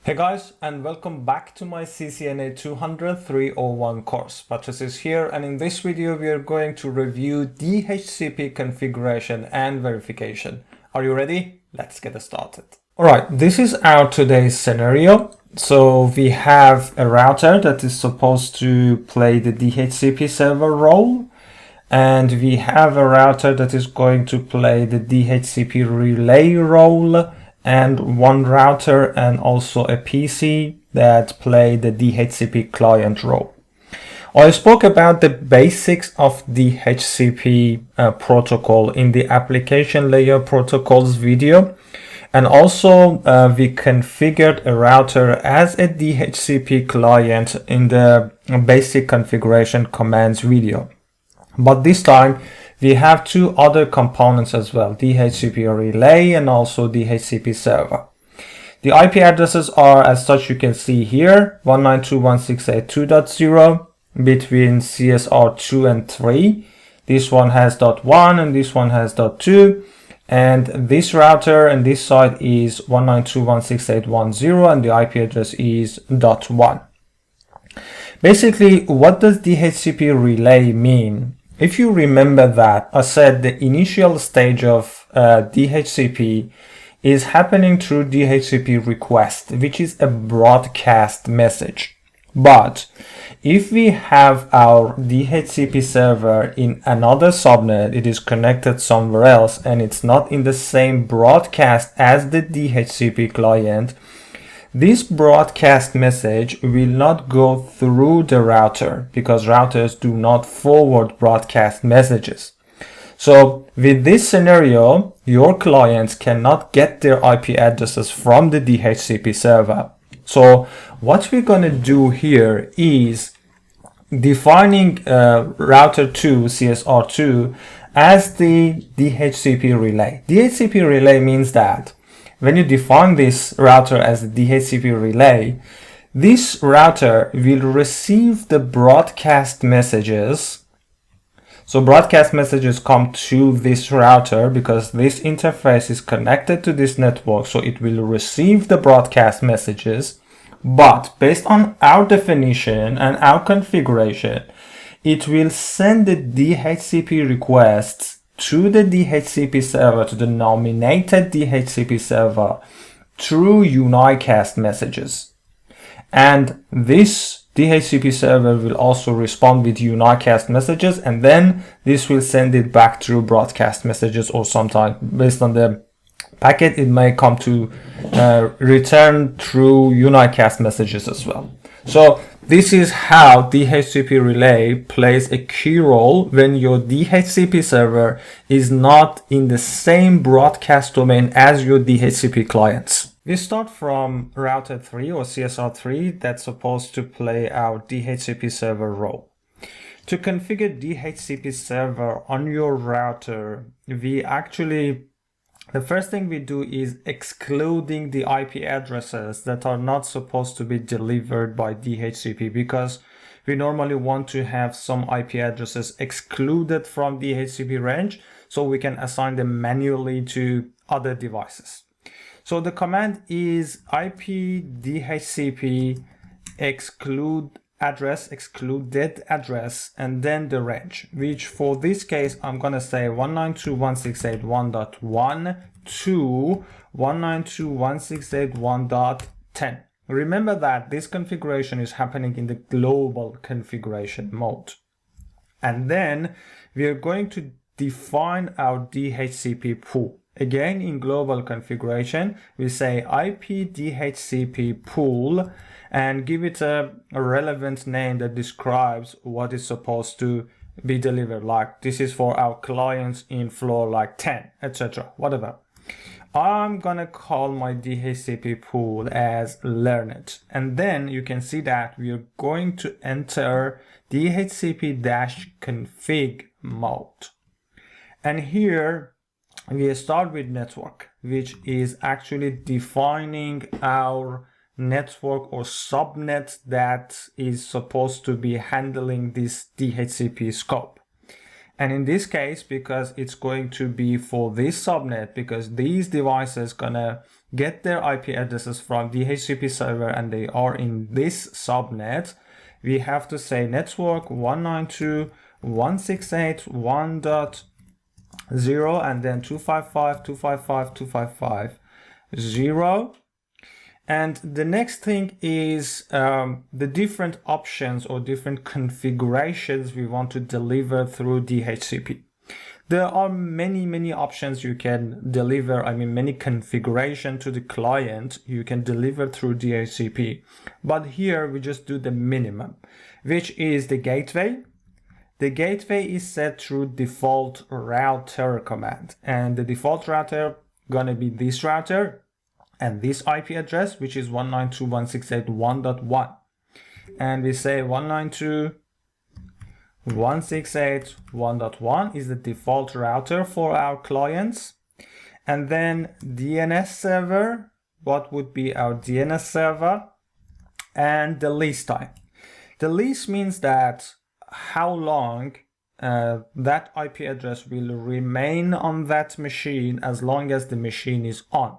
Hey guys, and welcome back to my CCNA 200-301 course. Patrice is here, and in this video we are going to review DHCP configuration and verification. Are you ready? Let's get started. Alright, this is our today's scenario. So we have a router that is supposed to play the DHCP server role, and we have a router that is going to play the DHCP relay role, and one router and also a PC that play the DHCP client role. I spoke about the basics of DHCP protocol in the application layer protocols video, and also we configured a router as a DHCP client in the basic configuration commands video. But this time we have two other components as well, DHCP relay and also DHCP server. The IP addresses are as such, you can see here, 192.168.2.0 between CSR2 and 3. This one has .1 and this one has .2. And this router and this side is 192.168.1.0 and the IP address is .1. Basically, what does DHCP relay mean? If you remember that, I said the initial stage of DHCP is happening through DHCP request, which is a broadcast message. But if we have our DHCP server in another subnet, it is connected somewhere else and it's not in the same broadcast as the DHCP client, this broadcast message will not go through the router because routers do not forward broadcast messages. So with this scenario, your clients cannot get their IP addresses from the DHCP server. So what we're going to do here is defining router 2, CSR2, as the DHCP relay. DHCP relay means that when you define this router as a DHCP relay, this router will receive the broadcast messages. So broadcast messages come to this router because this interface is connected to this network, so it will receive the broadcast messages. But based on our definition and our configuration, it will send the DHCP requests to the DHCP server, to the nominated DHCP server, through unicast messages. And this DHCP server will also respond with unicast messages, and then this will send it back through broadcast messages, or sometimes based on the packet it may come to return through unicast messages as well. So this is how DHCP relay plays a key role when your DHCP server is not in the same broadcast domain as your DHCP clients. We start from router 3 or CSR3 that's supposed to play our DHCP server role. To configure DHCP server on your router, the first thing we do is excluding the IP addresses that are not supposed to be delivered by DHCP, because we normally want to have some IP addresses excluded from DHCP range so we can assign them manually to other devices. So the command is IP DHCP excluded address, and then the range, which for this case I'm gonna say 192.168.1.1 to 192.168.1.10. Remember that this configuration is happening in the global configuration mode. And then we are going to define our DHCP pool. Again, in global configuration, we say IP DHCP pool and give it a relevant name that describes what is supposed to be delivered. Like this is for our clients in floor like 10, etc. Whatever. I'm gonna call my DHCP pool as learned. And then you can see that we are going to enter DHCP-config mode. And here we start with network, which is actually defining our network or subnet that is supposed to be handling this DHCP scope. And in this case, because it's going to be for this subnet, because these devices gonna get their IP addresses from DHCP server and they are in this subnet, we have to say network 192.168.1.0 and then 255.255.255.0. And the next thing is the different options or different configurations we want to deliver through DHCP. There are many options you can deliver, many configuration to the client you can deliver through DHCP. But here we just do the minimum, which is the gateway. The gateway is set through default router command, and the default router gonna be this router and this IP address, which is 192.168.1.1. And we say 192.168.1.1 is the default router for our clients. And then DNS server, what would be our DNS server? And the lease time. The lease means that how long that IP address will remain on that machine as long as the machine is on.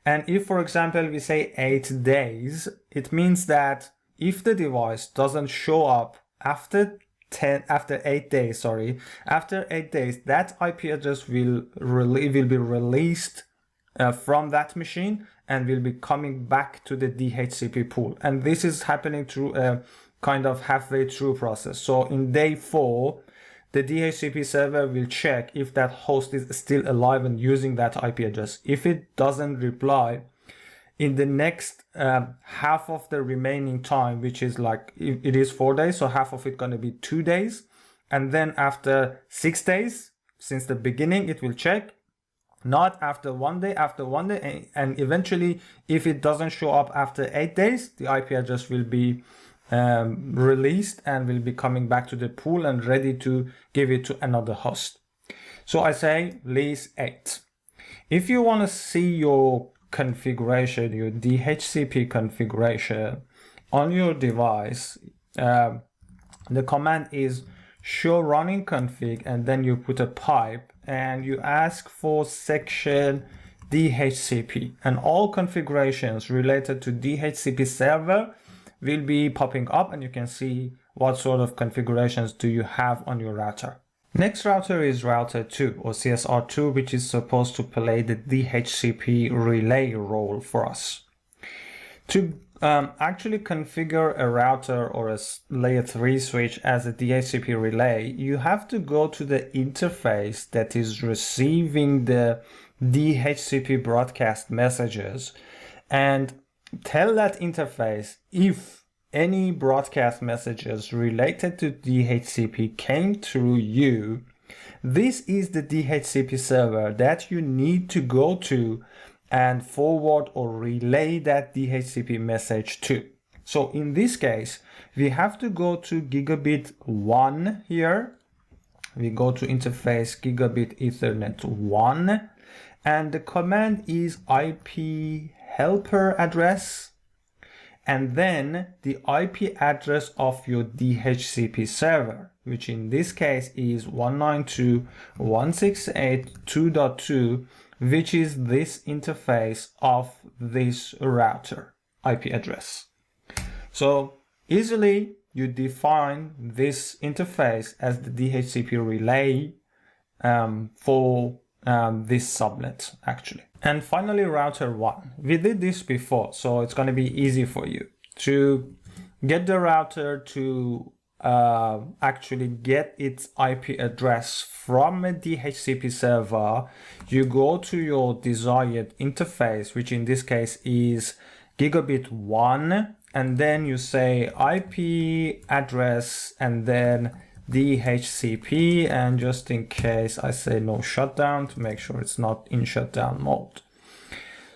And if, for example, we say 8 days, it means that if the device doesn't show up after 8 days, that IP address will be released from that machine and will be coming back to the DHCP pool. And this is happening through a kind of halfway through process. So in day 4, the DHCP server will check if that host is still alive and using that IP address. If it doesn't reply, in the next half of the remaining time, which is like, it is 4 days, so half of it gonna be 2 days. And then after 6 days, since the beginning, it will check. Not after 1 day, and eventually, if it doesn't show up after 8 days, the IP address will be released and will be coming back to the pool and ready to give it to another host. So I say lease 8. If you want to see your configuration, your DHCP configuration on your device, the command is show running config, and then you put a pipe and you ask for section DHCP, and all configurations related to DHCP server will be popping up, and you can see what sort of configurations do you have on your router. Next router is router 2 or CSR2, which is supposed to play the DHCP relay role for us. To actually configure a router or a layer 3 switch as a DHCP relay, you have to go to the interface that is receiving the DHCP broadcast messages and tell that interface if any broadcast messages related to DHCP came through you. This is the DHCP server that you need to go to and forward or relay that DHCP message to. So in this case, we have to go to gigabit 1 here. We go to interface gigabit Ethernet 1, and the command is IP helper address, and then the IP address of your DHCP server, which in this case is 192.168.2.2, which is this interface of this router IP address. So easily you define this interface as the DHCP relay for this subnet actually. And finally, router 1. We did this before, so it's going to be easy for you to get the router to actually get its IP address from a DHCP server. You go to your desired interface, which in this case is gigabit 1, and then you say IP address and then DHCP, and just in case I say no shutdown to make sure it's not in shutdown mode.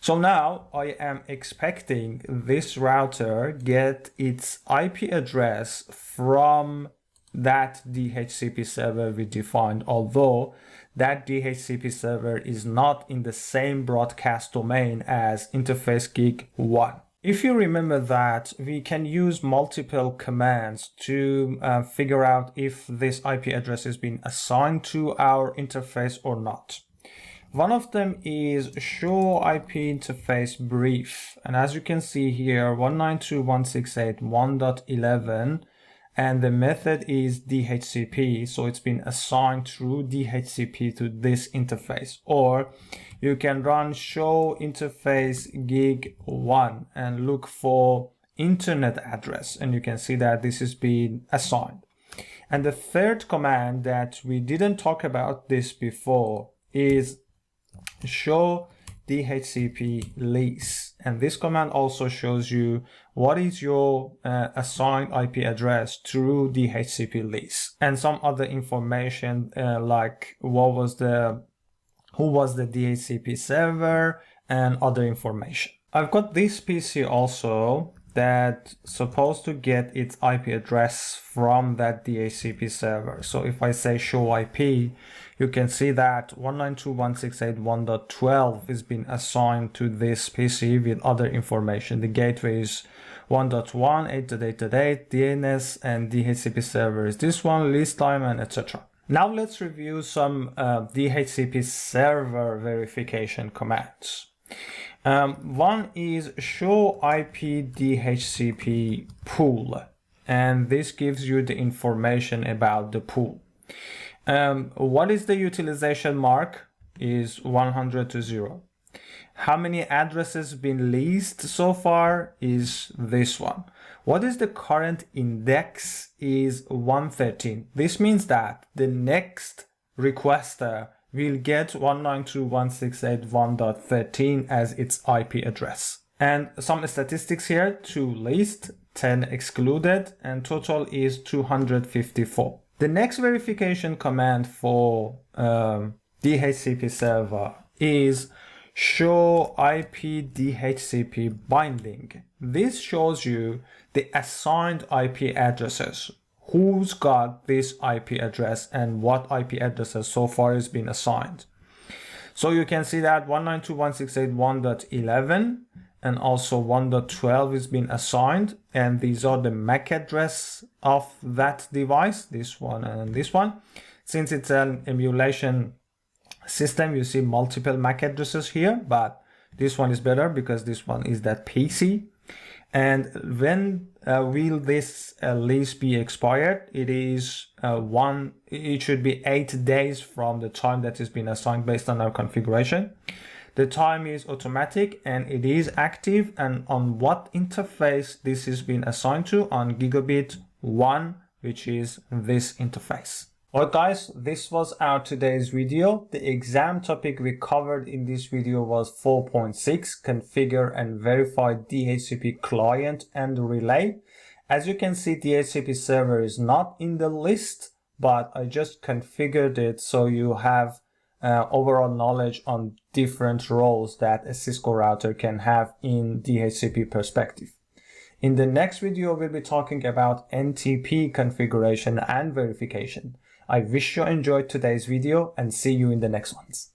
So now I am expecting this router get its IP address from that DHCP server we defined, although that DHCP server is not in the same broadcast domain as interface gig 1. If you remember that we can use multiple commands to figure out if this IP address has been assigned to our interface or not. One of them is show IP interface brief. And as you can see here, 192.168.1.11, and the method is DHCP. So it's been assigned through DHCP to this interface. Or you can run show interface gig1 and look for internet address. And you can see that this is being assigned. And the third command that we didn't talk about this before is show DHCP lease, and this command also shows you what is your assigned IP address through DHCP lease and some other information like who was the DHCP server and other information. I've got this PC also that's supposed to get its IP address from that DHCP server. So if I say show IP, you can see that 192.168.1.12 is being assigned to this PC with other information. The gateway is 1.1, 8.8.8, DNS, and DHCP server is this one, lease time, and etc. Now let's review some DHCP server verification commands. One is show IP DHCP pool, and this gives you the information about the pool. What is the utilization mark is 100 to 0. How many addresses been leased so far is this one. What is the current index is 113. This means that the next requester will get 192.168.1.13 as its IP address. And some statistics here: 2 leased, 10 excluded, and total is 254. The next verification command for DHCP server is show IP DHCP binding. This shows you the assigned IP addresses. Who's got this IP address and what IP addresses so far has been assigned. So you can see that 192.168.1.11 and also 1.12 is being assigned, and these are the MAC address of that device, this one and this one. Since it's an emulation system, you see multiple MAC addresses here, but this one is better because this one is that PC. And when will this lease be expired? It is it should be 8 days from the time that has been assigned based on our configuration. The time is automatic and it is active, and on what interface this is being assigned to, on gigabit 1, which is this interface. Alright guys, this was our today's video. The exam topic we covered in this video was 4.6, configure and verify DHCP client and relay. As you can see, DHCP server is not in the list, but I just configured it so you have overall knowledge on different roles that a Cisco router can have in DHCP perspective. In the next video, we'll be talking about NTP configuration and verification. I wish you enjoyed today's video and see you in the next ones.